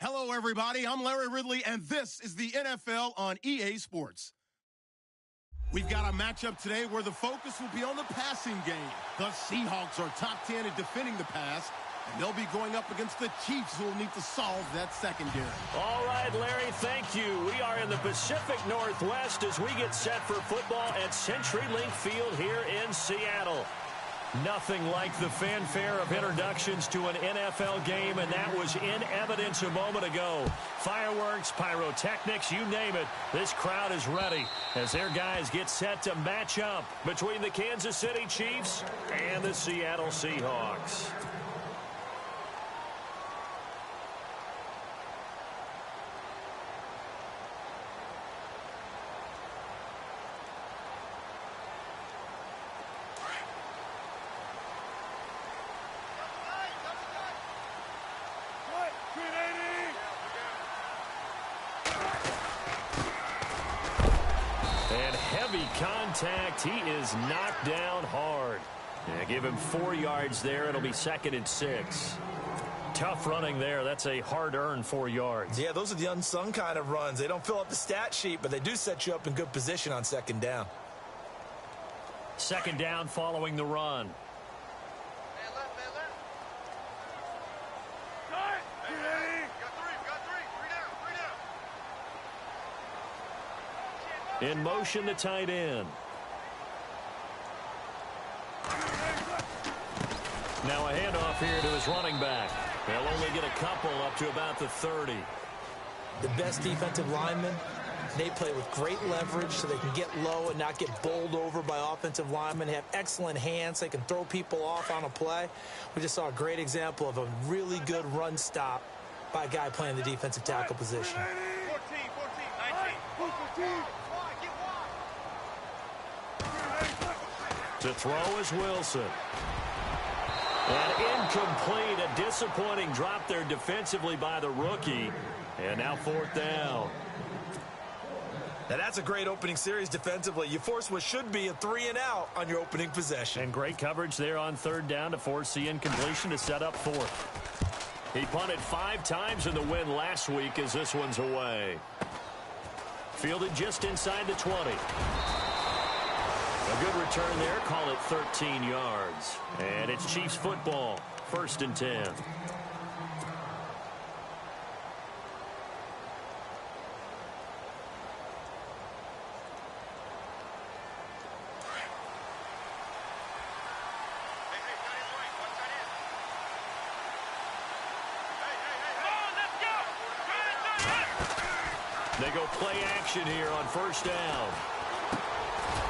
Hello, everybody. I'm Larry Ridley, and this is the NFL on EA Sports. We've got a matchup today where the focus will be on the passing game. The Seahawks are top 10 at defending the pass, and they'll be going up against the Chiefs, who will need to solve that secondary. All right, Larry, thank you. We are in the Pacific Northwest as we get set for football at CenturyLink Field here in Seattle. Nothing like the fanfare of introductions to an NFL game, and that was in evidence a moment ago. Fireworks, pyrotechnics, you name it. This crowd is ready as their guys get set to match up between the Kansas City Chiefs and the Seattle Seahawks. Contact. He is knocked down hard. Yeah, give him 4 yards there. It'll be 2nd and 6. Tough running there. That's a hard-earned 4 yards. Yeah, those are the unsung kind of runs. They don't fill up the stat sheet, but they do set you up in good position on 2nd down. 2nd down following the run. In motion, the tight end. Now a handoff here to his running back. They'll only get a couple up to about the 30. The best defensive linemen, they play with great leverage so they can get low and not get bowled over by offensive linemen. They have excellent hands. They can throw people off on a play. We just saw a great example of a really good run stop by a guy playing the defensive tackle position. 14, 19. To throw is Wilson. And incomplete. A disappointing drop there defensively by the rookie. And now 4th down. Now that's a great opening series defensively. You force what should be a 3-and-out on your opening possession. And great coverage there on 3rd down to force the incompletion to set up 4th. He punted 5 times in the win last week as this one's away. Fielded just inside the 20. A good return there. Call it 13 yards. And it's Chiefs football. 1st and 10. They go play action here on 1st down.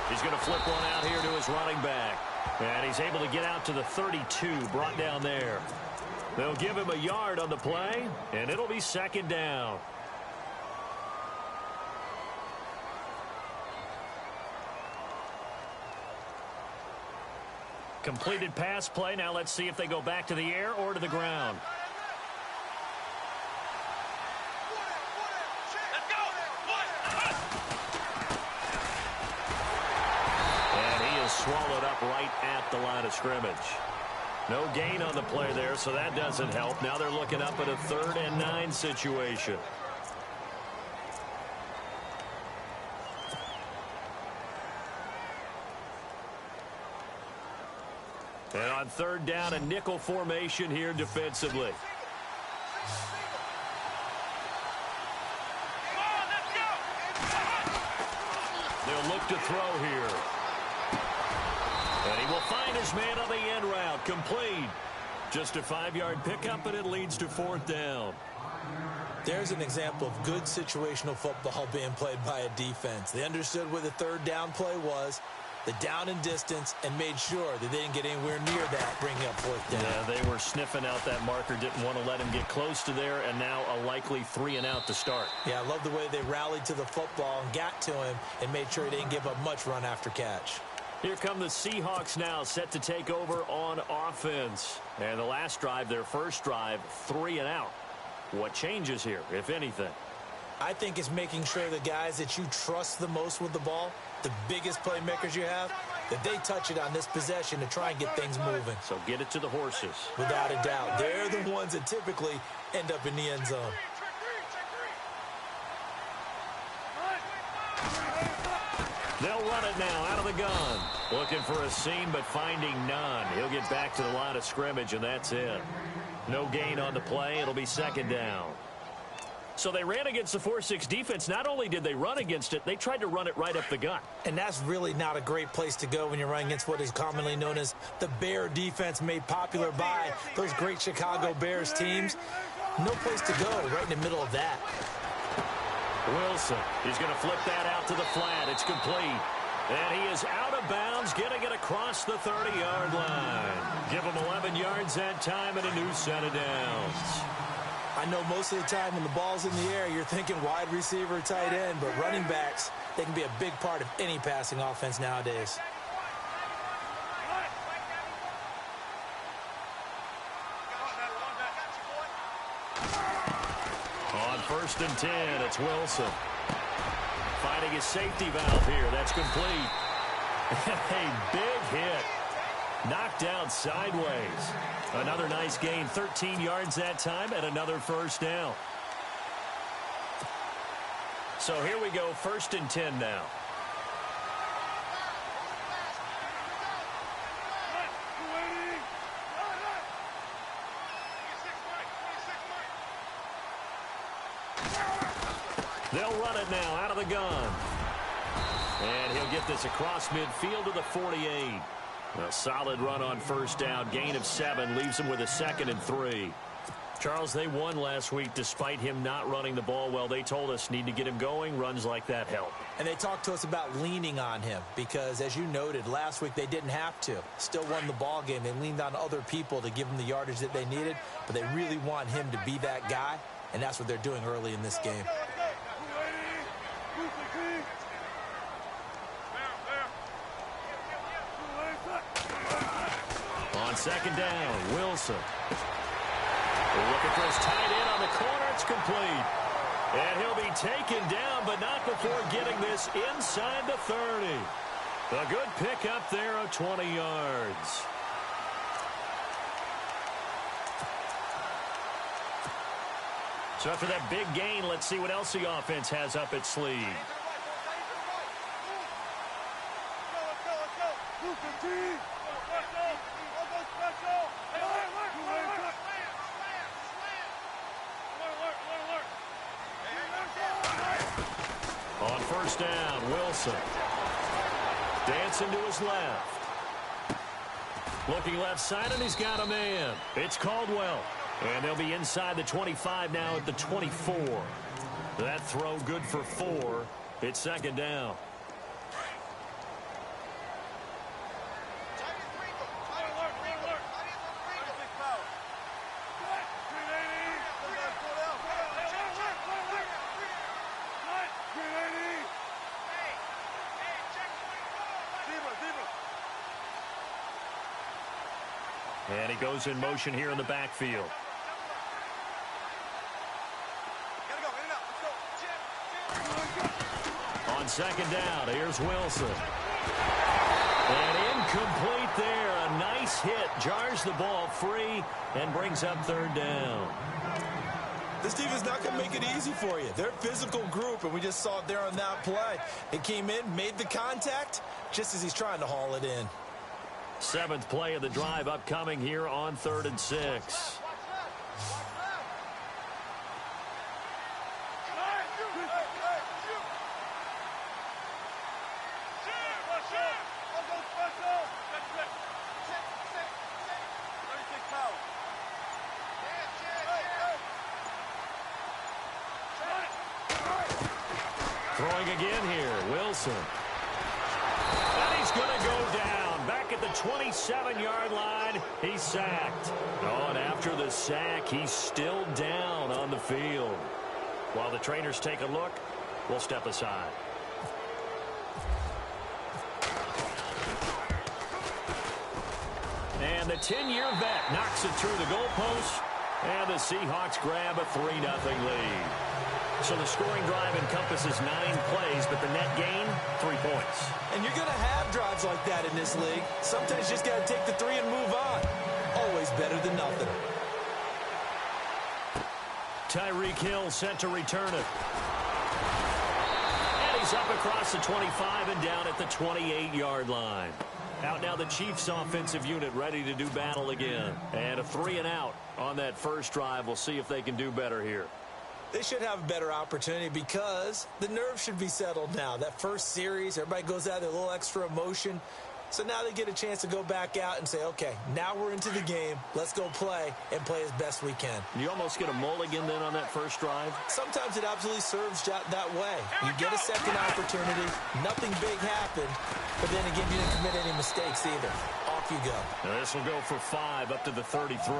He's going to flip one out here to his running back. And he's able to get out to the 32, brought down there. They'll give him a yard on the play, and it'll be 2nd down. Completed pass play. Now let's see if they go back to the air or to the ground. Swallowed up right at the line of scrimmage. No gain on the play there, so that doesn't help. Now they're looking up at a 3rd and 9 situation. And on 3rd down, a nickel formation here defensively. They'll look to throw here. And he will find his man on the end route. Complete. Just a 5-yard pickup, and it leads to 4th down. There's an example of good situational football being played by a defense. They understood where the 3rd down play was, the down and distance, and made sure that they didn't get anywhere near that, bringing up 4th down. Yeah, they were sniffing out that marker, didn't want to let him get close to there, and now a likely 3-and-out to start. Yeah, I love the way they rallied to the football and got to him and made sure he didn't give up much run after catch. Here come the Seahawks now, set to take over on offense. And the last drive, their first drive, 3-and-out. What changes here, if anything? I think it's making sure the guys that you trust the most with the ball, the biggest playmakers you have, that they touch it on this possession to try and get things moving. So get it to the horses. Without a doubt. They're the ones that typically end up in the end zone. They'll run it now out of the gun. Looking for a seam, but finding none. He'll get back to the line of scrimmage, and that's it. No gain on the play. It'll be second down. So they ran against the 4-6 defense. Not only did they run against it, they tried to run it right up the gut. And that's really not a great place to go when you're running against what is commonly known as the Bear defense, made popular by those great Chicago Bears teams. No place to go right in the middle of that. Wilson, he's going to flip that out to the flat. It's complete. And he is out of bounds, getting it across the 30-yard line. Give him 11 yards that time and a new set of downs. I know most of the time when the ball's in the air, you're thinking wide receiver, tight end, but running backs, they can be a big part of any passing offense nowadays. On 1st and 10, it's Wilson. Finding his safety valve here. That's complete. A big hit. Knocked down sideways. Another nice gain. 13 yards that time and another first down. So here we go. 1st and 10 now. They'll run it now out of the gun. And he'll get this across midfield to the 48. A solid run on first down. Gain of 7 leaves him with a 2nd and 3. Charles, they won last week despite him not running the ball well. They told us need to get him going. Runs like that help. And they talked to us about leaning on him because, as you noted, last week they didn't have to. Still won the ball game. They leaned on other people to give them the yardage that they needed, but they really want him to be that guy, and that's what they're doing early in this game. On 2nd down, Wilson. Looking for his tight end on the corner. It's complete. And he'll be taken down, but not before getting this inside the 30. A good pickup there of 20 yards. So after that big gain, let's see what else the offense has up its sleeve. On 1st down, Wilson. Dancing to his left. Looking left side, and he's got a man. It's Caldwell. And they'll be inside the 25 now at the 24. That throw good for 4. It's 2nd down. And he goes in motion here in the backfield. On 2nd down, here's Wilson. And incomplete there. A nice hit. Jars the ball free and brings up 3rd down. This team is not going to make it easy for you. They're a physical group, and we just saw it there on that play. It came in, made the contact, just as he's trying to haul it in. 7th play of the drive upcoming here on 3rd and 6. Throwing again here, Wilson. And he's going to go down. Back at the 27-yard line, he's sacked. Oh, and after the sack, he's still down on the field. While the trainers take a look, we'll step aside. And the 10-year vet knocks it through the goalpost, and the Seahawks grab a 3-0 lead. So the scoring drive encompasses 9 plays, but the net gain, 3 points. And you're going to have drives like that in this league. Sometimes you just got to take the 3 and move on. Always better than nothing. Tyreek Hill set to return it. And he's goes up across the 25 and down at the 28-yard line. Out now the Chiefs offensive unit ready to do battle again. And a 3-and-out on that first drive. We'll see if they can do better here. They should have a better opportunity because the nerves should be settled now. That first series, everybody goes out there, a little extra emotion. So now they get a chance to go back out and say, okay, now we're into the game. Let's go play and play as best we can. You almost get a mulligan then on that first drive? Sometimes it absolutely serves that way. You get a second opportunity. Nothing big happened. But then again, you didn't commit any mistakes either. Off you go. Now this will go for 5 up to the 33.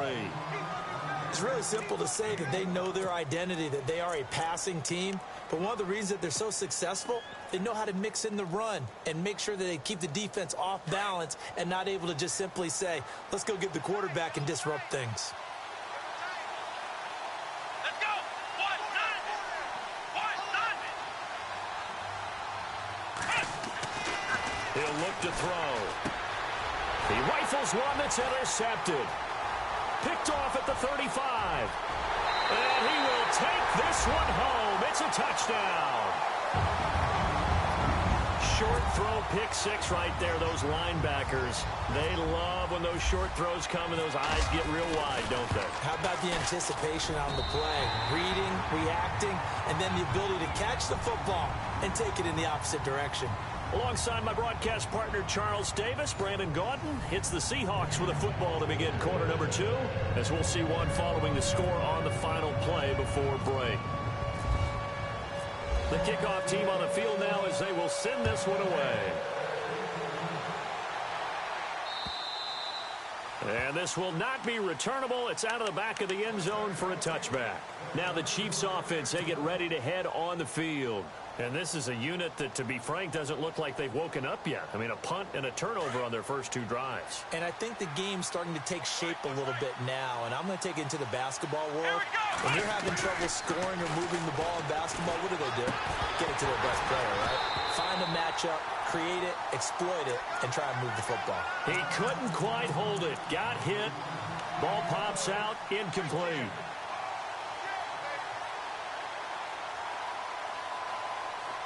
It's really simple to say that they know their identity, that they are a passing team. But one of the reasons that they're so successful, they know how to mix in the run and make sure that they keep the defense off balance and not able to just simply say, let's go get the quarterback and disrupt things. Let's go. He'll look to throw. He rifles one that's intercepted. Picked off at the 35. And he will take this one home. It's a touchdown. Short throw, pick six right there. Those linebackers, they love when those short throws come and those eyes get real wide, don't they? How about the anticipation on the play? Reading, reacting, and then the ability to catch the football and take it in the opposite direction. Alongside my broadcast partner, Charles Davis, Brandon Gaudin hits the Seahawks with a football to begin quarter number 2, as we'll see one following the score on the final play before break. The kickoff team on the field now as they will send this one away. And this will not be returnable. It's out of the back of the end zone for a touchback. Now the Chiefs offense, they get ready to head on the field. And this is a unit that, to be frank, doesn't look like they've woken up yet. I mean, a punt and a turnover on their first 2 drives. And I think the game's starting to take shape a little bit now. And I'm going to take it into the basketball world. When you're having trouble scoring or moving the ball in basketball, what do? Get it to their best player, right? Find a matchup, create it, exploit it, and try and move the football. He couldn't quite hold it. Got hit. Ball pops out. Incomplete.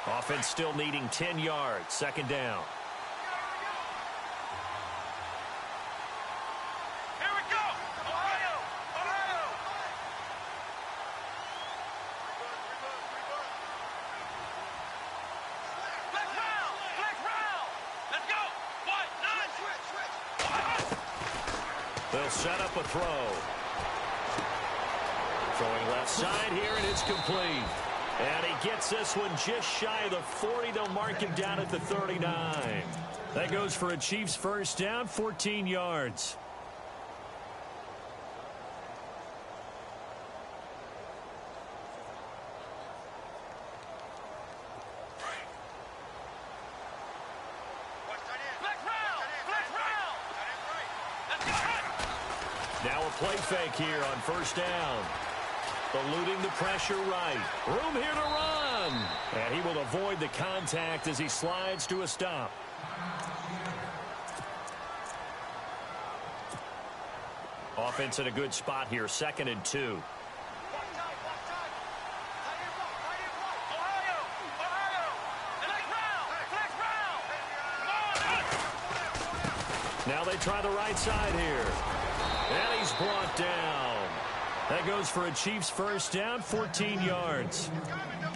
Offense still needing 10 yards. Second down. Here we go. Ohio. Flex round. Let's go. 1, 9. They'll set up a throw. Throwing left side here, and it's complete. And he gets this one just shy of the 40. They'll mark him down at the 39. That goes for a Chiefs first down, 14 yards. Now a play fake here on first down. Eluding the pressure right. Room here to run. And he will avoid the contact as he slides to a stop. Offense in a good spot here. 2nd and 2. Now they try the right side here. And he's brought down. That goes for a Chiefs first down, 14 yards.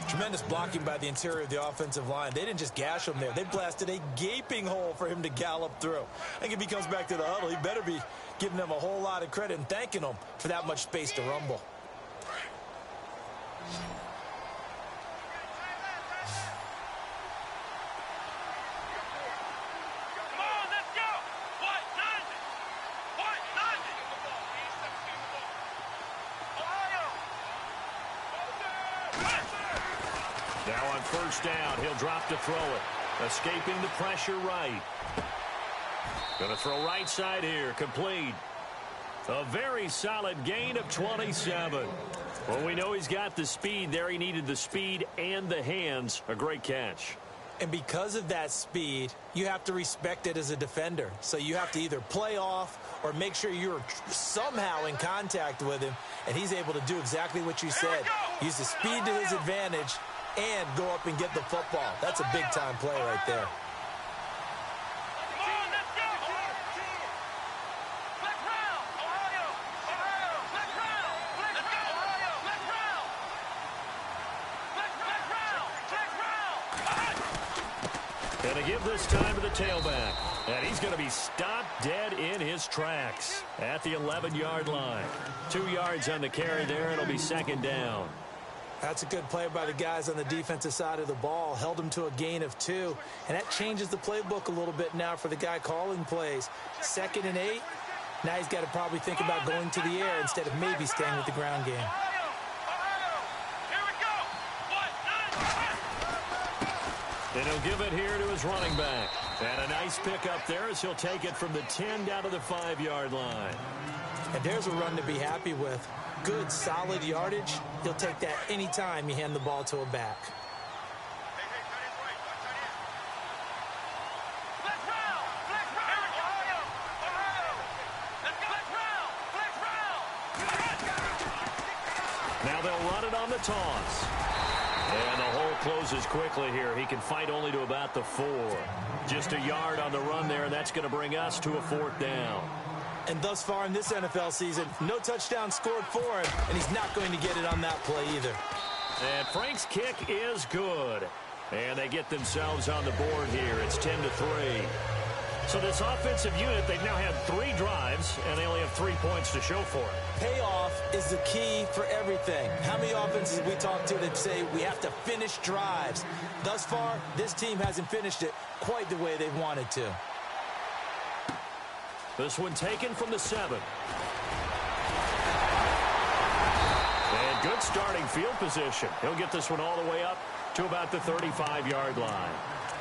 Tremendous blocking by the interior of the offensive line. They didn't just gash him there. They blasted a gaping hole for him to gallop through. I think if he comes back to the huddle, he better be giving them a whole lot of credit and thanking them for that much space to rumble. Now on first down, he'll drop to throw it. Escaping the pressure right. Going to throw right side here. Complete. A very solid gain of 27. Well, we know he's got the speed there. He needed the speed and the hands. A great catch. And because of that speed, you have to respect it as a defender. So you have to either play off or make sure you're somehow in contact with him. And he's able to do exactly what you said. Use the speed to his advantage and go up and get the football. That's a big-time play right there. Going to give this time to the tailback. And he's going to be stopped dead in his tracks at the 11-yard line. 2 yards on the carry there. It'll be second down. That's a good play by the guys on the defensive side of the ball. Held him to a gain of 2. And that changes the playbook a little bit now for the guy calling plays. 2nd and 8. Now he's got to probably think about going to the air instead of maybe staying with the ground game. And he'll give it here to his running back. And a nice pick up there as he'll take it from the 10 down to the 5-yard line. And there's a run to be happy with. Good, solid yardage. He'll take that anytime you hand the ball to a back. Now they'll run it on the toss. And the hole closes quickly here. He can fight only to about the 4. Just a yard on the run there, and that's going to bring us to a 4th down. And thus far in this NFL season, no touchdown scored for him, and he's not going to get it on that play either. And Frank's kick is good. And they get themselves on the board here. It's 10-3. So this offensive unit, they've now had 3 drives, and they only have 3 points to show for it. Payoff is the key for everything. How many offenses we talk to that say we have to finish drives? Thus far, this team hasn't finished it quite the way they wanted to. This one taken from the 7. And good starting field position. He'll get this one all the way up to about the 35-yard line.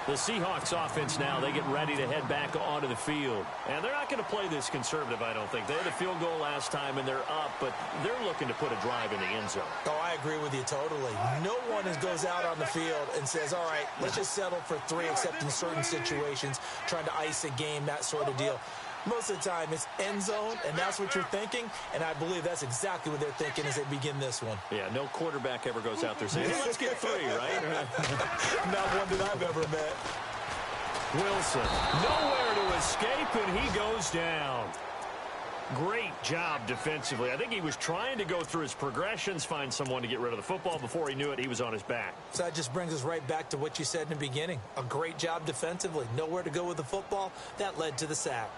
The Seahawks offense now, they get ready to head back onto the field. And they're not going to play this conservative, I don't think. They had a field goal last time, and they're up, but they're looking to put a drive in the end zone. Oh, I agree with you totally. No one goes out on the field and says, all right, let's just settle for 3, except in certain situations, trying to ice a game, that sort of deal. Most of the time, it's end zone, and that's what you're thinking, and I believe that's exactly what they're thinking as they begin this one. Yeah, no quarterback ever goes out there saying, hey, let's get 3, right? Not one that I've ever met. Wilson, nowhere to escape, and he goes down. Great job defensively. I think he was trying to go through his progressions, find someone to get rid of the football. Before he knew it, he was on his back. So that just brings us right back to what you said in the beginning. A great job defensively. Nowhere to go with the football. That led to the sack.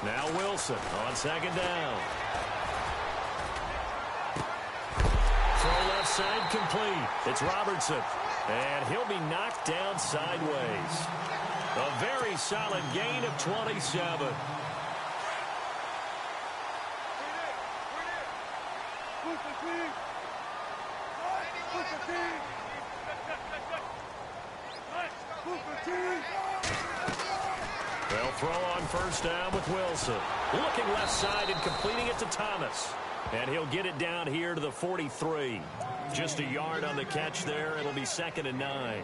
Now Wilson on 2nd down. Throw left side complete. It's Robertson. And he'll be knocked down sideways. A very solid gain of 27. They'll throw on 1st down with Wilson. Looking left side and completing it to Thomas. And he'll get it down here to the 43. Just a yard on the catch there. It'll be 2nd and 9.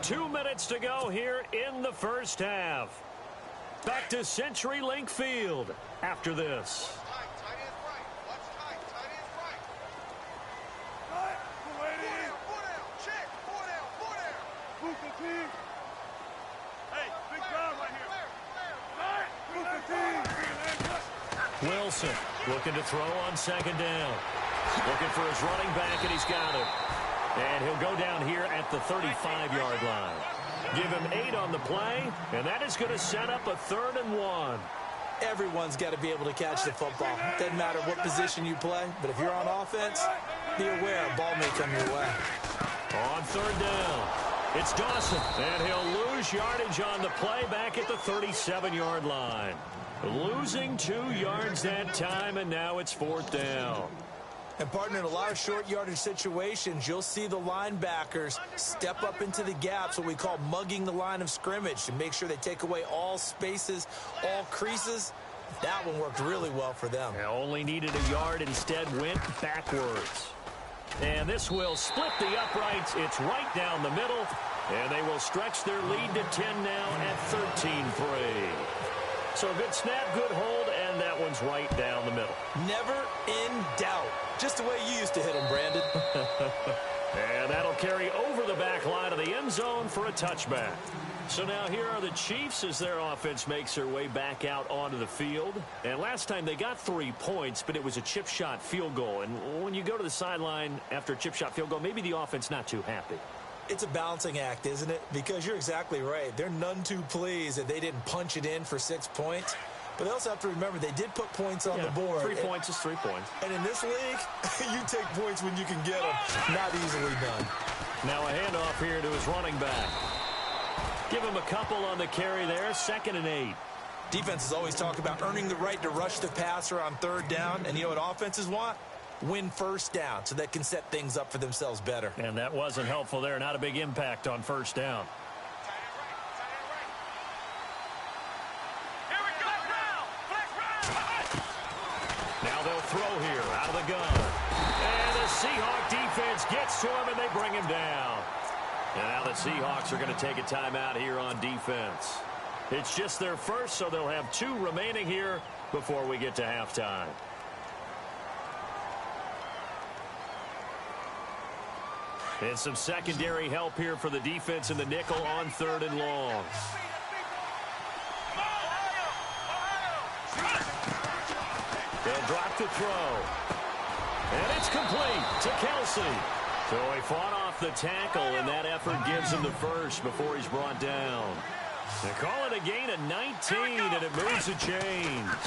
Two minutes to go here in the first half. Back to CenturyLink Field after this. Wilson looking to throw on 2nd down. Looking for his running back, and he's got it. And he'll go down here at the 35-yard line. Give him 8 on the play, and that is going to set up a 3rd and 1. Everyone's got to be able to catch the football. Doesn't matter what position you play, but if you're on offense, be aware a ball may come your way. On 3rd down, it's Dawson, and he'll lose yardage on the play back at the 37-yard line. Losing 2 yards that time, and now it's 4th down. And, partner, in a lot of short yardage situations, you'll see the linebackers step up into the gaps, what we call mugging the line of scrimmage, to make sure they take away all spaces, all creases. That one worked really well for them. Yeah, only needed a yard, instead went backwards. And this will split the uprights. It's right down the middle. And they will stretch their lead to 10 now at 13-3. So a good snap, good hold, and that one's right down the middle. Never in doubt. Just the way you used to hit them, Brandon. And that'll carry over the back line of the end zone for a touchback. So now here are the Chiefs as their offense makes their way back out onto the field. And last time they got 3 points, but it was a chip shot field goal. And when you go to the sideline after a chip shot field goal, maybe the offense not too happy. It's a balancing act, isn't it? Because you're exactly right. They're none too pleased that they didn't punch it in for 6 points. But they also have to remember they did put points on the board. 3 points is 3 points. And in this league, you take points when you can get them. Not easily done. Now a handoff here to his running back. Give him a couple on the carry there. 2nd and 8. Defenses always talk about earning the right to rush the passer on 3rd down. And you know what offenses want? Win 1st down so they can set things up for themselves better. And that wasn't helpful there. Not a big impact on 1st down. Now they'll throw here out of the gun. And the Seahawks defense gets to him, and they bring him down. And now the Seahawks are going to take a timeout here on defense. It's just their first, so they'll have 2 remaining here before we get to halftime. And some secondary help here for the defense in the nickel on 3rd and long. They'll drop the throw. And it's complete to Kelsey. So he fought off the tackle, and that effort gives him the first before he's brought down. They call it a gain of 19, and it moves the chains.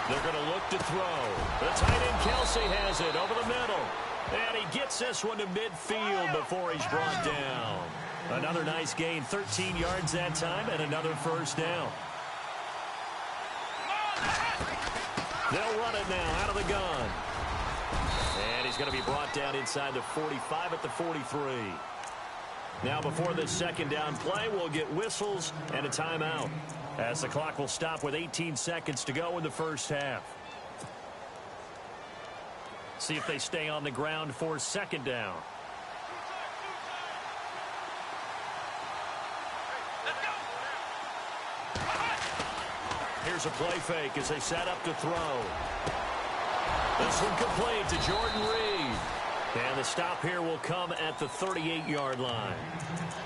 They're going to look to throw. The tight end Kelsey has it over the middle. And he gets this one to midfield before he's brought down. Another nice gain, 13 yards that time, and another 1st down. They'll run it now out of the gun. And he's going to be brought down inside the 45 at the 43. Now before the 2nd down play, we'll get whistles and a timeout, as the clock will stop with 18 seconds to go in the 1st half. See if they stay on the ground for 2nd down. Here's a play fake as they set up to throw. This one complete to Jordan Reed. And the stop here will come at the 38-yard line.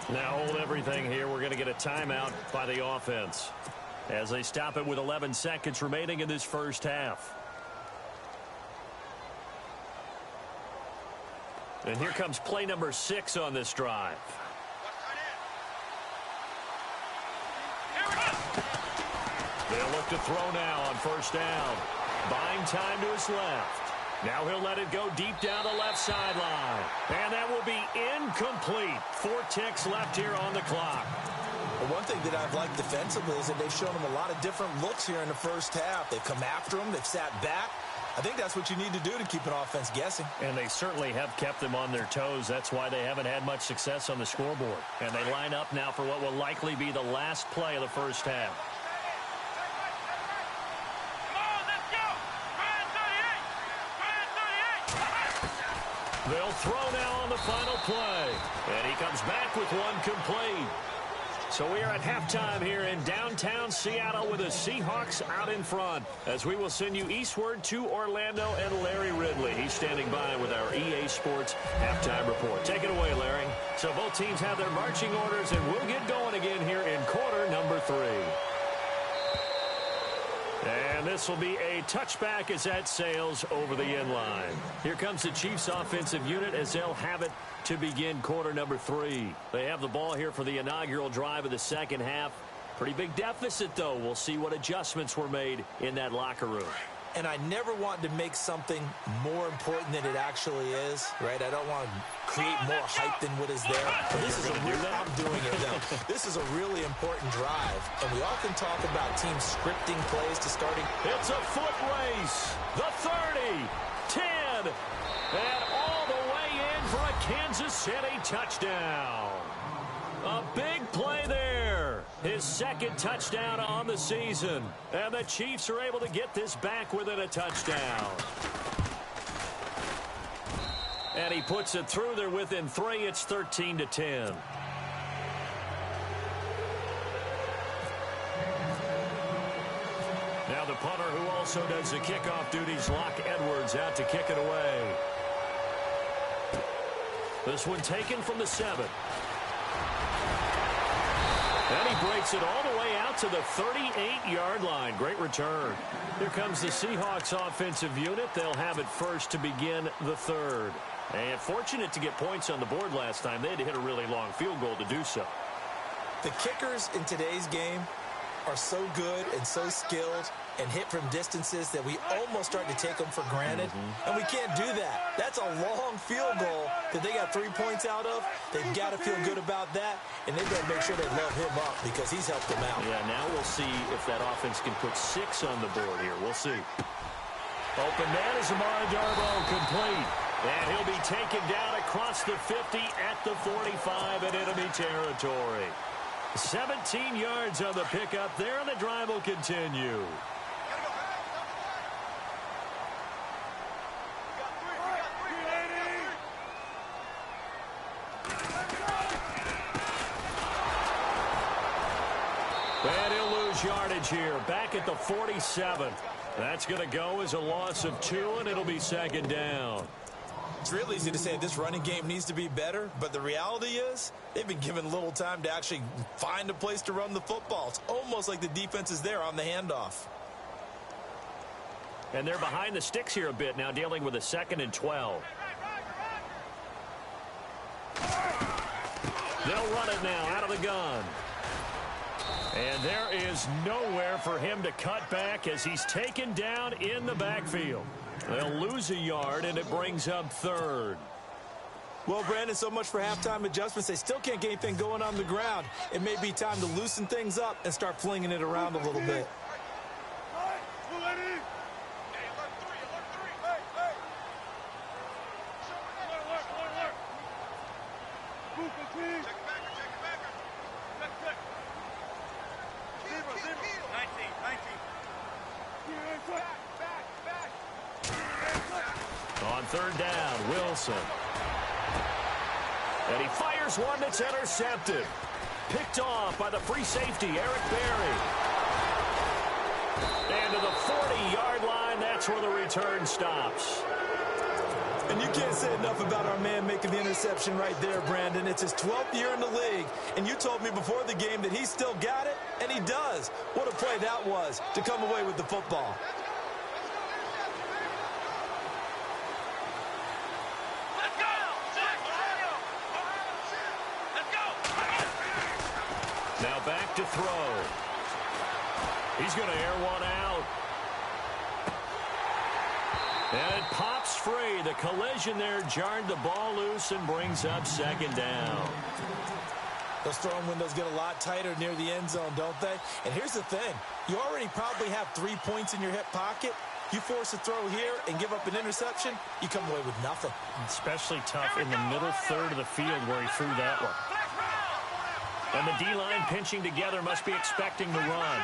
Now hold everything here. We're going to get a timeout by the offense as they stop it with 11 seconds remaining in this 1st half. And here comes play number 6 on this drive. They'll look to throw now on 1st down. Buying time to his left. Now he'll let it go deep down the left sideline. And that will be incomplete. 4 ticks left here on the clock. Well, one thing that I've liked defensively is that they've shown him a lot of different looks here in the 1st half. They've come after him. They've sat back. I think that's what you need to do to keep an offense guessing. And they certainly have kept them on their toes. That's why they haven't had much success on the scoreboard. And they line up now for what will likely be the last play of the 1st half. They'll throw now on the final play. And he comes back with one complete. So we are at halftime here in downtown Seattle with the Seahawks out in front, as we will send you eastward to Orlando and Larry Ridley. He's standing by with our EA Sports halftime report. Take it away, Larry. So both teams have their marching orders, and we'll get going again here in quarter number 3. And this will be a touchback as that sails over the end line. Here comes the Chiefs offensive unit as they'll have it to begin quarter number 3. They have the ball here for the inaugural drive of the 2nd half. Pretty big deficit, though. We'll see what adjustments were made in that locker room. And I never want to make something more important than it actually is, right? I don't want to create more hype than what is there. But this is I'm doing it now. This is a really important drive. And we often talk about teams scripting plays to starting. It's a foot race. The 30, 10, good. And all the way in for a Kansas City touchdown. A big play there. His second touchdown on the season. And the Chiefs are able to get this back within a touchdown. And he puts it through there within 3. It's 13-10. Now the punter, who also does the kickoff duties, Locke Edwards, out to kick it away. This one taken from the 7. And he breaks it all the way out to the 38-yard line. Great return. Here comes the Seahawks offensive unit. They'll have it first to begin the third. And fortunate to get points on the board last time. They had to hit a really long field goal to do so. The kickers in today's game are so good and so skilled and hit from distances that we almost start to take them for granted. And we can't do that. That's a long field goal that they got 3 points out of. They've got to feel good about that, and they've got to make sure they love him up because he's helped them out. Yeah, now we'll see if that offense can put 6 on the board here. We'll see. Open man is Amara Darboh, complete. And he'll be taken down across the 50 at the 45 in enemy territory. 17 yards on the pickup there, and the drive will continue. And he'll lose yardage here, back at the 47. That's going to go as a loss of 2, and it'll be second down. It's real easy to say this running game needs to be better, but the reality is they've been given little time to actually find a place to run the football. It's almost like the defense is there on the handoff. And they're behind the sticks here a bit now, dealing with a 2nd and 12. They'll run it now out of the gun. And there is nowhere for him to cut back as he's taken down in the backfield. They'll lose a yard, and it brings up 3rd. Well, Brandon, so much for halftime adjustments. They still can't get anything going on the ground. It may be time to loosen things up and start flinging it around a little bit. On 3rd down, Wilson. And he fires one that's intercepted. Picked off by the free safety, Eric Berry. And to the 40-yard line, that's where the return stops. And you can't say enough about our man making the interception right there, Brandon. It's his 12th year in the league, and you told me before the game that he still got it, and he does. What a play that was to come away with the football. Now back to throw. He's going to air one out. And it pops free. The collision there jarred the ball loose and brings up 2nd down. Those throwing windows get a lot tighter near the end zone, don't they? And here's the thing. You already probably have 3 points in your hip pocket. You force a throw here and give up an interception, you come away with nothing. Especially tough in the middle third of the field where he threw that one. And the D-line pinching together must be expecting the run.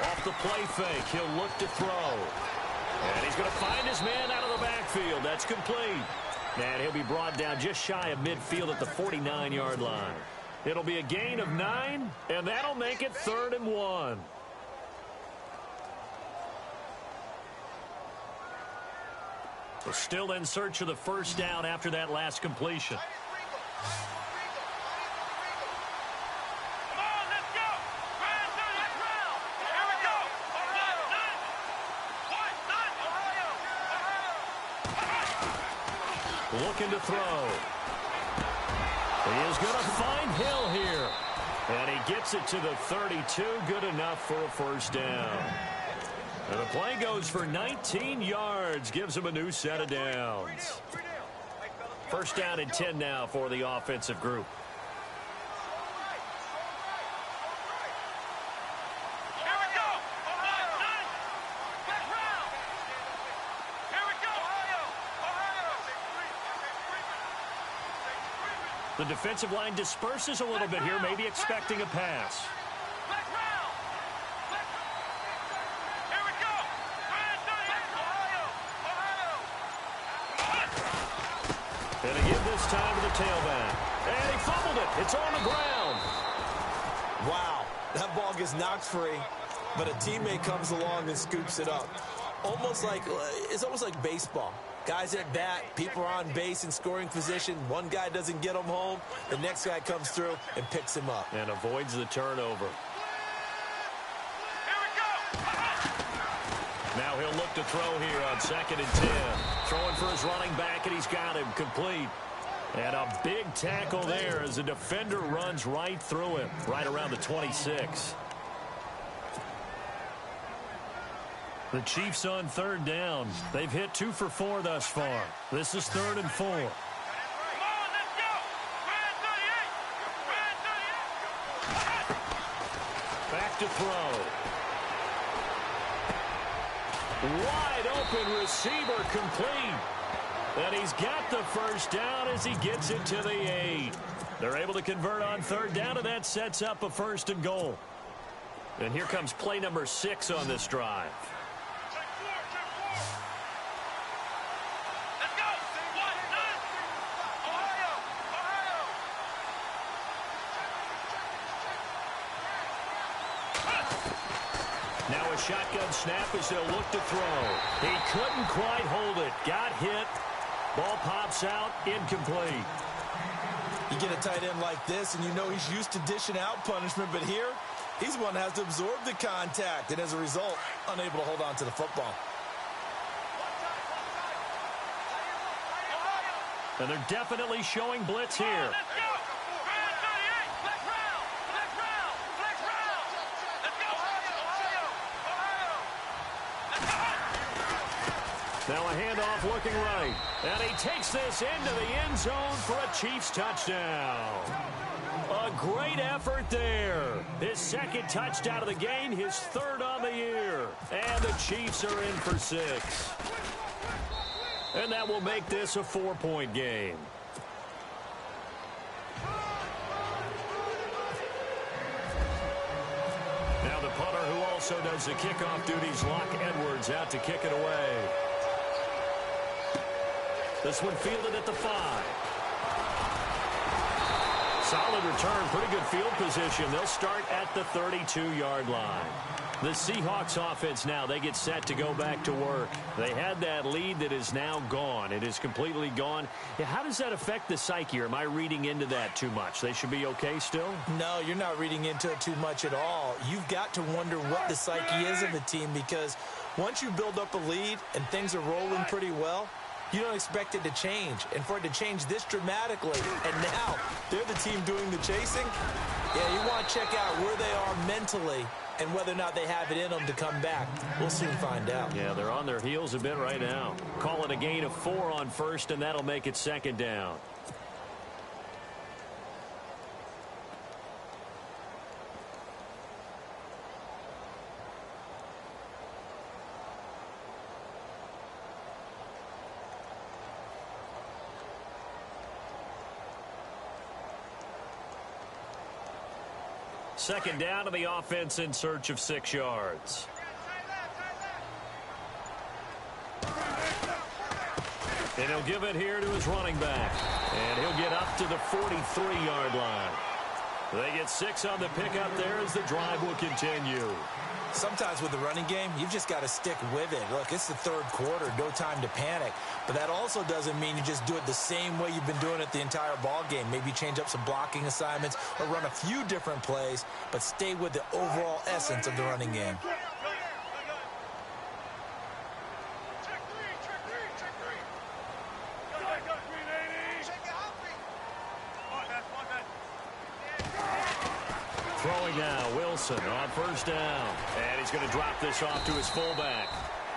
Off the play fake, he'll look to throw. And he's going to find his man out of the backfield. That's complete. And he'll be brought down just shy of midfield at the 49-yard line. It'll be a gain of 9, and that'll make it 3rd and 1. So still in search of the first down after that last completion. Looking to throw. He is going to find Hill here. And he gets it to the 32. Good enough for a first down. And the play goes for 19 yards. Gives him a new set of downs. First down and 10 now for the offensive group. The defensive line disperses a little bit here, maybe expecting a pass. Black round. Here we go. Ohio. And they give this time to the tailback. And he fumbled it. It's on the ground. Wow, that ball gets knocked free, but a teammate comes along and scoops it up. It's almost like baseball. Guys at bat, people are on base in scoring position. One guy doesn't get him home. The next guy comes through and picks him up. And avoids the turnover. Here we go. Now he'll look to throw here on 2nd and 10. Throwing for his running back, and he's got him complete. And a big tackle there as the defender runs right through him, right around the 26. The Chiefs on 3rd down. They've hit 2 for 4 thus far. This is 3rd and 4. Come on, let's go. Red 38. Back to throw. Wide open receiver complete. And he's got the first down as he gets it to the 8. They're able to convert on 3rd down, and that sets up a 1st and goal. And here comes play number 6 on this drive. Let's go. 1-9. Ohio. Now a shotgun snap as they'll look to throw. He couldn't quite hold it. Got hit. Ball pops out. Incomplete. You get a tight end like this, and you know he's used to dishing out punishment, but here, he's one that has to absorb the contact, and as a result, unable to hold on to the football. And they're definitely showing blitz here. Let's go. Red 38. Black round. Let's go. Ohio. Now a handoff looking right. And he takes this into the end zone for a Chiefs touchdown. A great effort there. His 2nd touchdown of the game, his 3rd on the year. And the Chiefs are in for 6. And that will make this a 4-point game. Now the punter who also does the kickoff duties, Locke Edwards, out to kick it away. This one fielded at the 5. Solid return, pretty good field position. They'll start at the 32-yard line. The Seahawks offense now, they get set to go back to work. They had that lead that is now gone. It is completely gone. Yeah, how does that affect the psyche? Or am I reading into that too much? They should be okay still? No, you're not reading into it too much at all. You've got to wonder what the psyche is of a team, because once you build up a lead and things are rolling pretty well, you don't expect it to change. And for it to change this dramatically, and now they're the team doing the chasing, yeah, you want to check out where they are mentally and whether or not they have it in them to come back. We'll soon find out. Yeah, they're on their heels a bit right now. Call it a gain of 4 on 1st, and that'll make it 2nd down. Second down to the offense in search of 6 yards. And he'll give it here to his running back. And he'll get up to the 43-yard line. They get 6 on the pickup there as the drive will continue. Sometimes with the running game, you've just got to stick with it. Look, it's the 3rd quarter, no time to panic. But that also doesn't mean you just do it the same way you've been doing it the entire ball game. Maybe change up some blocking assignments or run a few different plays, but stay with the overall essence of the running game. Throwing now, Wilson on 1st down. And he's going to drop this off to his fullback.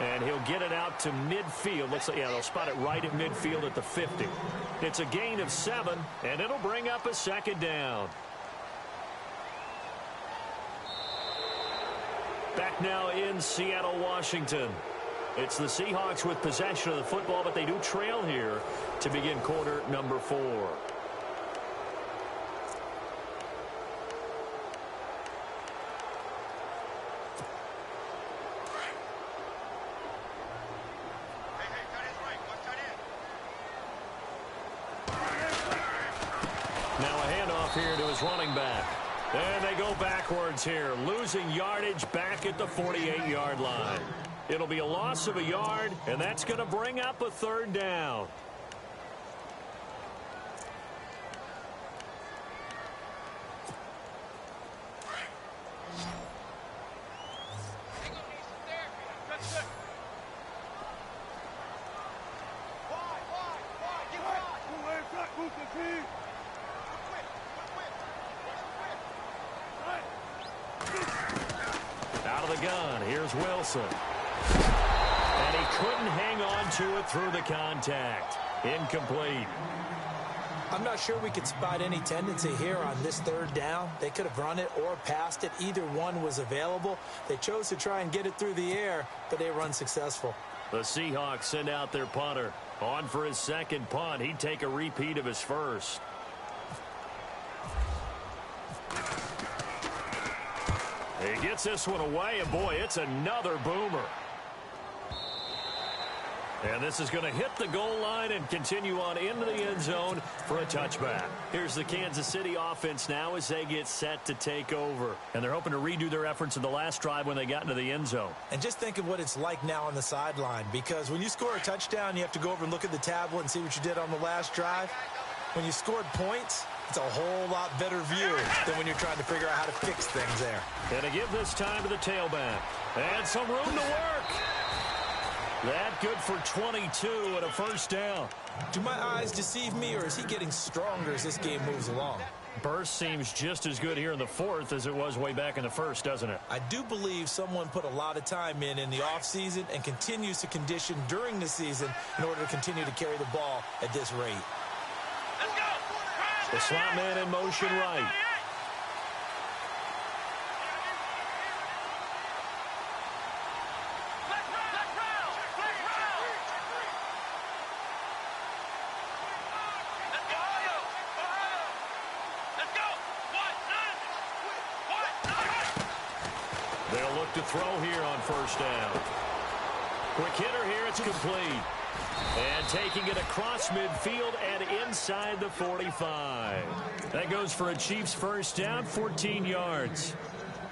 And he'll get it out to midfield. Looks like, yeah, they'll spot it right at midfield at the 50. It's a gain of 7, and it'll bring up a 2nd down. Back now in Seattle, Washington. It's the Seahawks with possession of the football, but they do trail here to begin quarter number 4. off here to his running back. And they go backwards here, losing yardage back at the 48-yard line. It'll be a loss of a yard, and that's going to bring up a third down. Out of the gun, here's Wilson. And he couldn't hang on to it through the contact. Incomplete. I'm not sure we could spot any tendency here on this third down. They could have run it or passed it. Either one was available. They chose to try and get it through the air, but they were unsuccessful. The Seahawks send out their punter. On for his second punt. He'd take a repeat of his first. He gets this one away, and boy, it's another boomer. And this is going to hit the goal line and continue on into the end zone for a touchback. Here's the Kansas City offense now as they get set to take over. And they're hoping to redo their efforts in the last drive when they got into the end zone. And just think of what it's like now on the sideline, because when you score a touchdown, you have to go over and look at the tablet and see what you did on the last drive. When you scored points, it's a whole lot better view than when you're trying to figure out how to fix things there. And to give this time to the tailback. And some room to work. That good for 22 and a first down. Do my eyes deceive me, or is he getting stronger as this game moves along? Burst seems just as good here in the fourth as it was way back in the first, doesn't it? I do believe someone put a lot of time in the offseason and continues to condition during the season in order to continue to carry the ball at this rate. Let's go. The slot man in motion right. They'll look to throw here on first down. Quick hitter here, it's complete. And taking it across midfield and inside the 45. That goes for a Chiefs first down, 14 yards.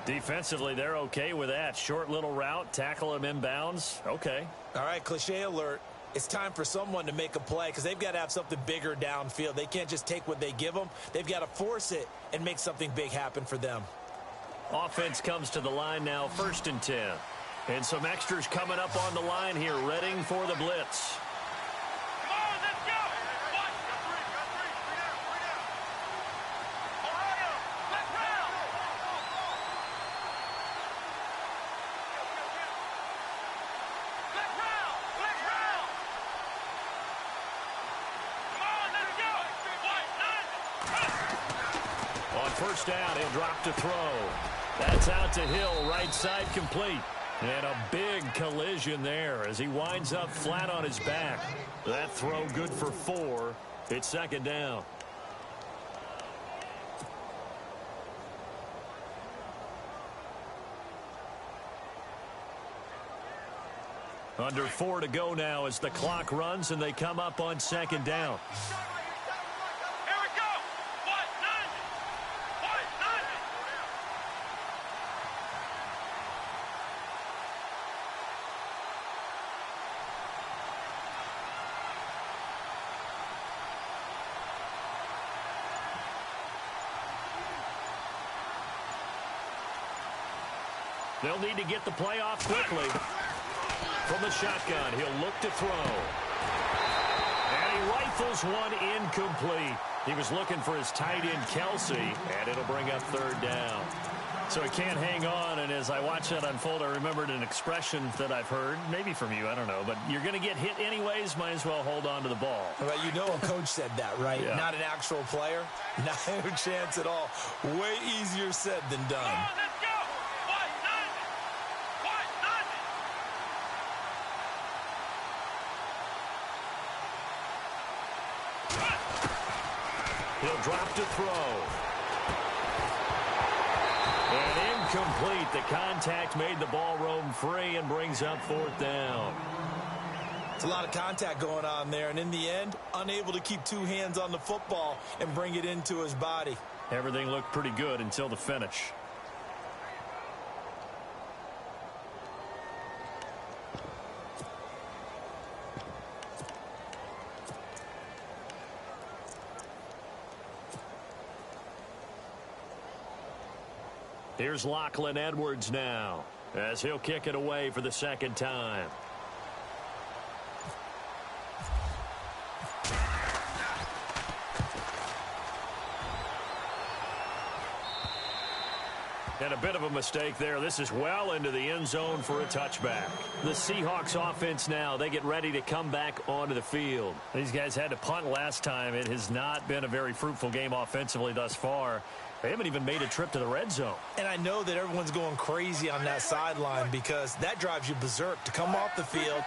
Defensively, they're okay with that. Short little route, tackle him inbounds. Okay. All right, cliche alert. It's time for someone to make a play because they've got to have something bigger downfield. They can't just take what they give them. They've got to force it and make something big happen for them. Offense comes to the line now, 1st and 10. And some extras coming up on the line here, readying for the blitz. Come on, let's go. One. Three down. Ohio, let's round. Let's round. Come on, let's go. One. On first down, he'll drop to throw. That's out to Hill, right side complete. And a big collision there as he winds up flat on his back. That throw good for 4. It's second down. Under 4 to go now as the clock runs and they come up on second down. Here we go. One. They'll need to get the play off quickly. From the shotgun, he'll look to throw. And he rifles one incomplete. He was looking for his tight end, Kelsey, and it'll bring up third down. So he can't hang on, and as I watch that unfold, I remembered an expression that I've heard, maybe from you, I don't know, but you're going to get hit anyways, might as well hold on to the ball. Well, you know a coach said that, right? Yeah. Not an actual player. Not a chance at all. Way easier said than done. Come on, let's go. One. He'll drop to throw. And incomplete. The contact made the ball roam free and brings up fourth down. It's a lot of contact going on there, and in the end, unable to keep two hands on the football and bring it into his body. Everything looked pretty good until the finish. Here's Lachlan Edwards now, as he'll kick it away for the second time. And a bit of a mistake there. This is well into the end zone for a touchback. The Seahawks offense now, they get ready to come back onto the field. These guys had to punt last time. It has not been a very fruitful game offensively thus far. They haven't even made a trip to the red zone. And I know that everyone's going crazy on that sideline because that drives you berserk to come off the field,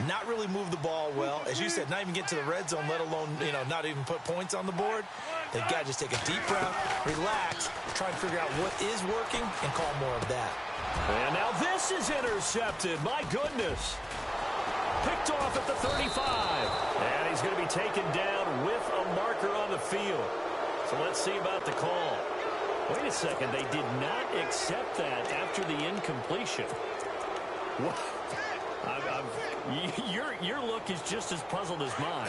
not really move the ball well. As you said, not even get to the red zone, let alone, not even put points on the board. They've got to just take a deep breath, relax, try and figure out what is working, and call more of that. And now this is intercepted. My goodness. Picked off at the 35. And he's going to be taken down with a marker on the field. So let's see about the call. Wait a second. They did not accept that after the incompletion. What? Your look is just as puzzled as mine.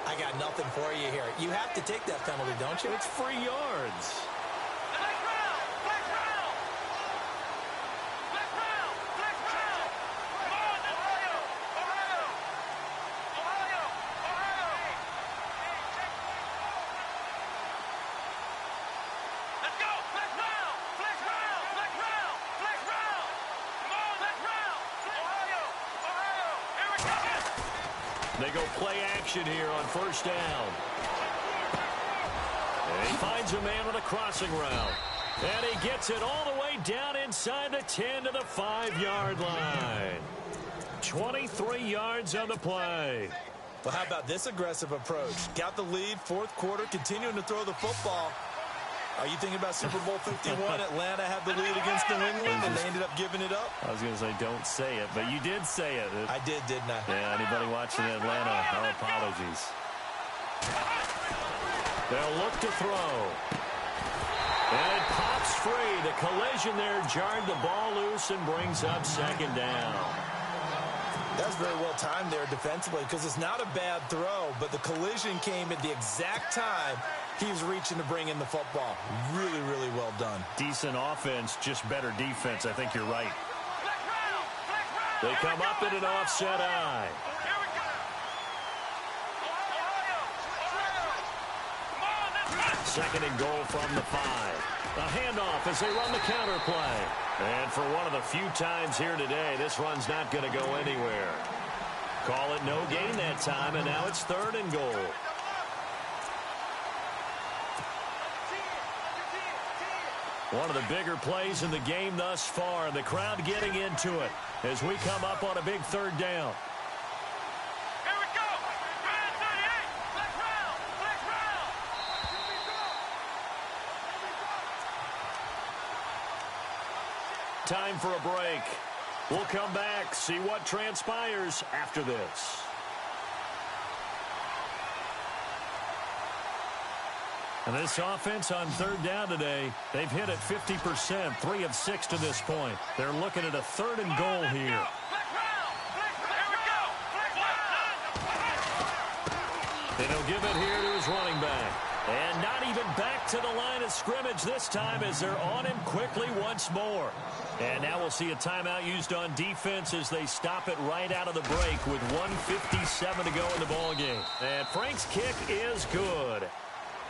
I got nothing for you here. You have to take that penalty, don't you? It's free yards. They go play action here on first down. And he finds a man with a crossing route. And he gets it all the way down inside the 10 to the 5-yard line. 23 yards on the play. Well, how about this aggressive approach? Got the lead, fourth quarter, continuing to throw the football. Are you thinking about Super Bowl 51? Atlanta had the lead against New England, and they ended up giving it up? I was going to say, don't say it, but you did say it. I did, didn't I? Yeah, anybody watching Atlanta, our apologies. They'll look to throw. And it pops free. The collision there jarred the ball loose and brings up second down. That's very well timed there defensively because it's not a bad throw, but the collision came at the exact time he was reaching to bring in the football. Really, really well done. Decent offense, just better defense. I think you're right. They come up in an offset eye. Second and goal from the 5. A handoff as they run the counter play. And for one of the few times here today, this run's not going to go anywhere. Call it no gain that time, and now it's third and goal. One of the bigger plays in the game thus far. The crowd getting into it as we come up on a big third down. Here we go. 38. Let's round. Let's round. Time for a break. We'll come back, see what transpires after this. And this offense on third down today, they've hit it 50%, 3 of 6 to this point. They're looking at a third and goal here. And he'll give it here to his running back. And not even back to the line of scrimmage this time as they're on him quickly once more. And now we'll see a timeout used on defense as they stop it right out of the break with 1:57 to go in the ballgame. And Frank's kick is good.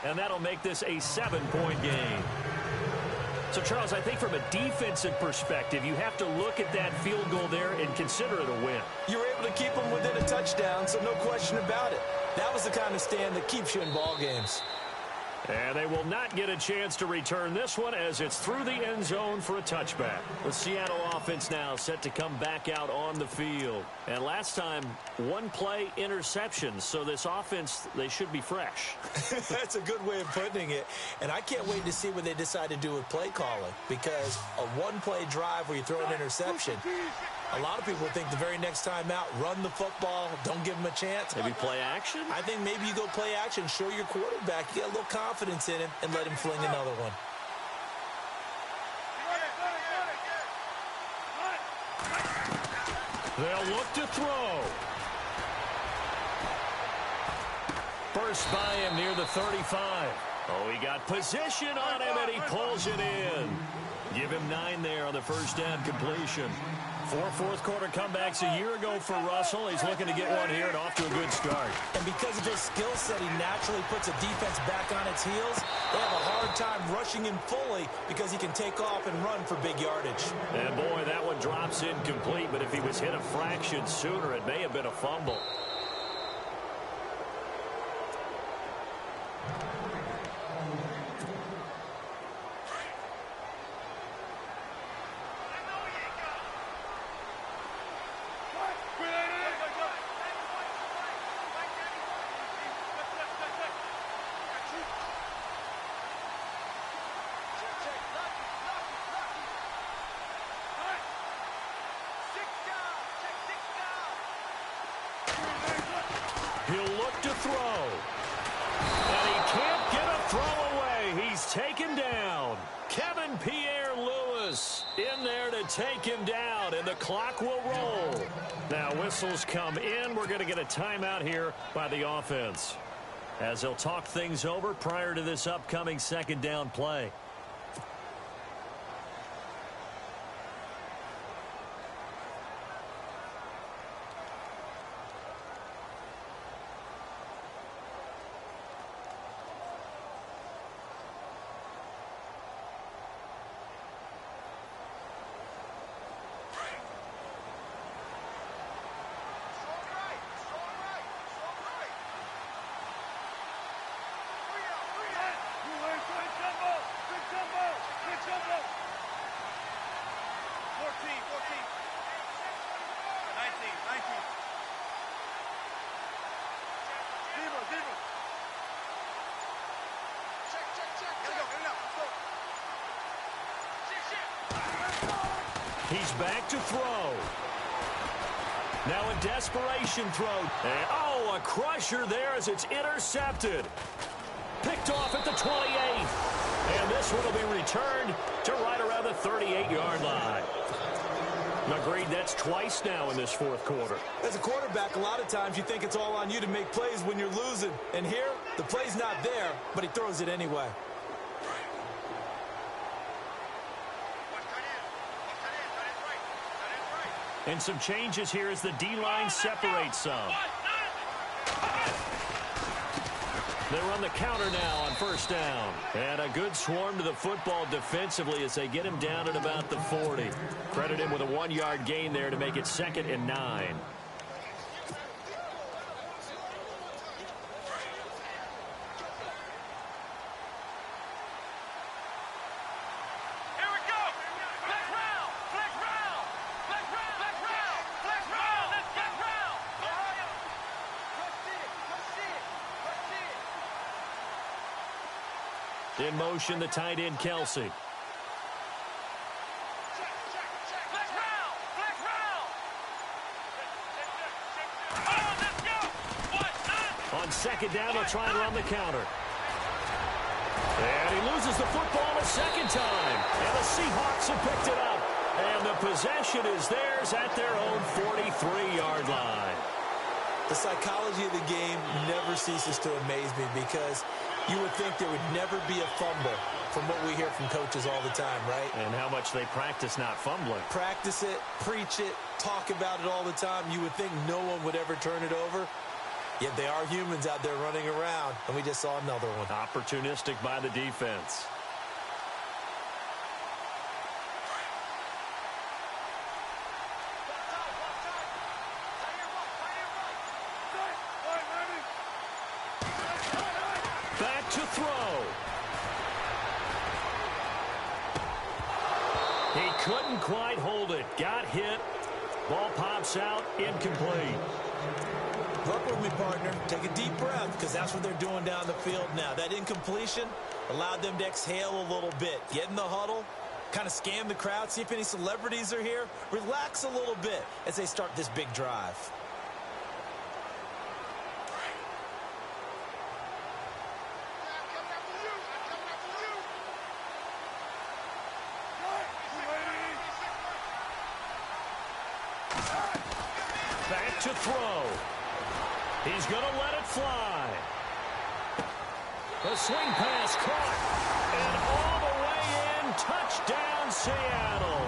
And that'll make this a 7-point game. So, Charles, I think from a defensive perspective, you have to look at that field goal there and consider it a win. You were able to keep them within a touchdown, so no question about it. That was the kind of stand that keeps you in ball games. And they will not get a chance to return this one as it's through the end zone for a touchback. The Seattle offense now set to come back out on the field. And last time, one play interception. So this offense, they should be fresh. That's a good way of putting it. And I can't wait to see what they decide to do with play calling. Because a one-play drive where you throw an interception, A lot of people think the very next time out, run the football, don't give him a chance. Maybe play action? I think maybe you go play action, show your quarterback, you get a little confidence in him, and let him fling another one. They'll look to throw. Burst by him near the 35. Oh, he got position on him, and he pulls it in. Give him 9 there on the first down completion. 4 fourth-quarter comebacks a year ago for Russell. He's looking to get one here and off to a good start. And because of his skill set, he naturally puts a defense back on its heels. They have a hard time rushing him fully because he can take off and run for big yardage. And, boy, that one drops incomplete, but if he was hit a fraction sooner, it may have been a fumble. He'll look to throw. And he can't get a throw away. He's taken down. Kevin Pierre-Louis in there to take him down, and the clock will roll. Now whistles come in. We're going to get a timeout here by the offense, as they'll talk things over prior to this upcoming second down play. He's back to throw. Now a desperation throw. And, oh, a crusher there as it's intercepted. Picked off at the 28th. And this one will be returned to right around the 38-yard line. Agreed, that's twice now in this fourth quarter. As a quarterback, a lot of times you think it's all on you to make plays when you're losing. And here, the play's not there, but he throws it anyway. And some changes here as the D-line separates some. They run the counter now on first down. And a good swarm to the football defensively as they get him down at about the 40. Credit him with a 1-yard gain there to make it 2nd and 9. In motion, the tight end, Kelsey. On second down, they'll try and run the counter. And he loses the football a second time. And the Seahawks have picked it up. And the possession is theirs at their own 43-yard line. The psychology of the game never ceases to amaze me because you would think there would never be a fumble from what we hear from coaches all the time, right? And how much they practice not fumbling. Practice it, preach it, talk about it all the time. You would think no one would ever turn it over. Yet they are humans out there running around, and we just saw another one. Opportunistic by the defense. Back to throw. He couldn't quite hold it. Got hit. Ball pops out. Incomplete. Work with me, partner. Take a deep breath, because that's what they're doing down the field now. That incompletion allowed them to exhale a little bit. Get in the huddle, Kind of scan the crowd, see if any celebrities are here. Relax a little bit as they start this big drive. Back to throw. He's going to let it fly. The swing pass caught. And all the way in. Touchdown, Seattle.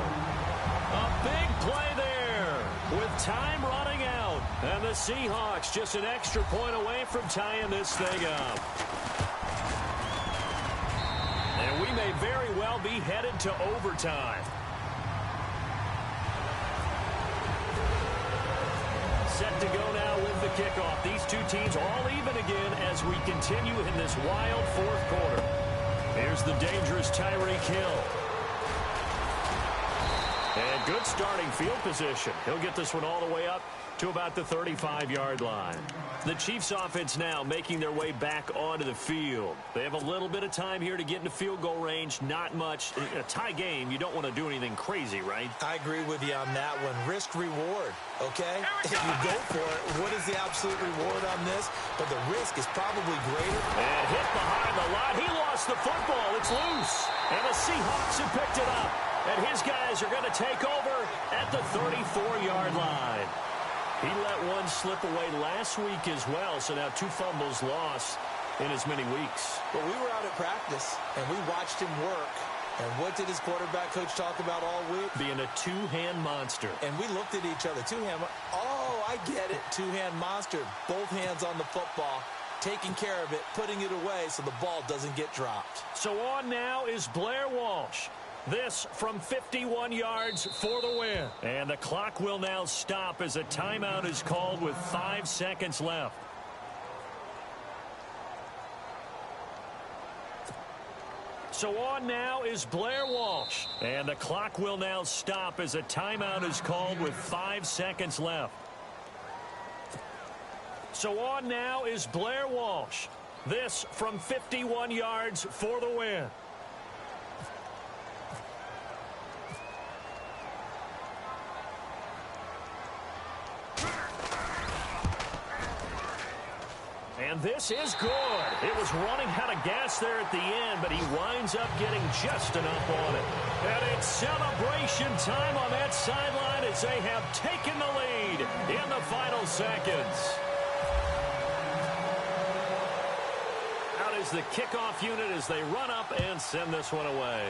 A big play there with time running out. And the Seahawks just an extra point away from tying this thing up. And we may very well be headed to overtime. Set to go now with the kickoff. These two teams all even again as we continue in this wild fourth quarter. Here's the dangerous Tyreek Hill. And good starting field position. He'll get this one all the way up to about the 35-yard line. The Chiefs offense now making their way back onto the field. They have a little bit of time here to get into field goal range. Not much. In a tie game, you don't want to do anything crazy, right? I agree with you on that one. Risk reward, okay? If you go for it, what is the absolute reward on this? But the risk is probably greater. And hit behind the line. He lost the football. It's loose. And the Seahawks have picked it up. And his guys are going to take over at the 34-yard line. He let one slip away last week as well, so now 2 fumbles lost in as many weeks. But we were out at practice, and we watched him work. And what did his quarterback coach talk about all week? Being a two-hand monster. And we looked at each other. Two-hand. Oh, I get it. Two-hand monster. Both hands on the football, taking care of it, putting it away so the ball doesn't get dropped. So on now is Blair Walsh. This from 51 yards for the win. And the clock will now stop as a timeout is called with 5 seconds left. So on now is Blair Walsh. And the clock will now stop as a timeout is called with 5 seconds left. So on now is Blair Walsh. This from 51 yards for the win. And this is good. It was running out of gas there at the end, but he winds up getting just enough on it. And it's celebration time on that sideline as they have taken the lead in the final seconds. Out is the kickoff unit as they run up and send this one away.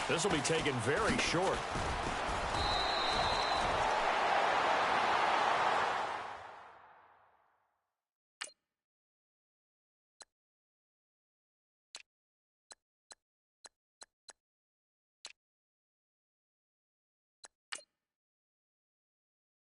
This will be taken very short.